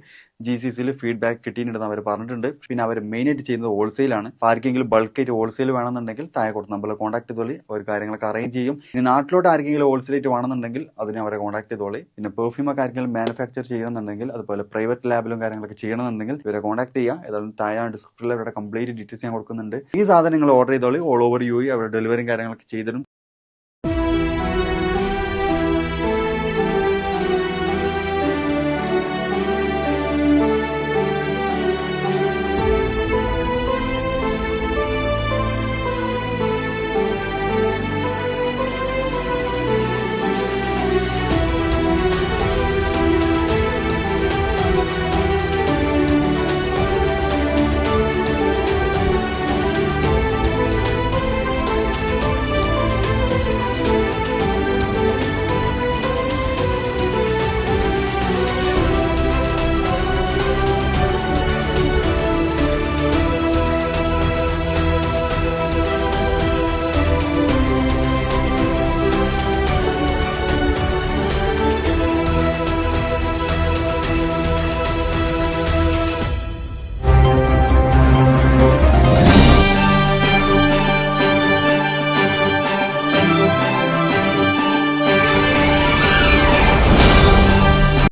GCCയിൽ ഫീഡ്ബാക്ക് കിട്ടിയിട്ടുണ്ടെന്ന് അവർ പറഞ്ഞിട്ടുണ്ട്. പിന്നെ അവർ മെയിനായിട്ട് ചെയ്യുന്നത് ഹോൾസെയിലാണ്. ആർക്കെങ്കിലും ബൾക്കായിട്ട് ഹോൾസെയിൽ വേണമെന്നുണ്ടെങ്കിൽ താഴെ കൊടുത്ത് നമ്മളെ കോൺടാക്ട് ചെയ്തോളി. അവർ കാര്യങ്ങളൊക്കെ അറേഞ്ച് ചെയ്യും. ഇനി നാട്ടിലോട്ട് ആർക്കെങ്കിലും ഹോൾസെയിലായിട്ട് വേണമെന്നുണ്ടെങ്കിൽ അതിനെ അവരെ കോൺടാക്ട് ചെയ്തോളി. പിന്നെ പെർഫ്യൂമൊക്കെ ആർക്കെങ്കിലും മാനുഫാക്ചർ ചെയ്യണമെന്നുണ്ടെങ്കിൽ അതുപോലെ പ്രൈവറ്റ് ലാബിലും കാര്യങ്ങളൊക്കെ ചെയ്യണമെന്നുണ്ടെങ്കിൽ ഇവരെ കോൺടാക്ട് ചെയ്യുക. ഏതായാലും താഴെ ഡിസ്ക്രിപ്ഷനിൽ അവരുടെ കംപ്ലീറ്റ് ഡീറ്റെയിൽസ് ഞാൻ കൊടുക്കുന്നുണ്ട്. ഈ സാധനങ്ങൾ ഓർഡർ ചെയ്തോളി. ഓൾ ഓവർ UAE അവരുടെ ഡെലിവറിയും കാര്യങ്ങളൊക്കെ ചെയ്തിടും.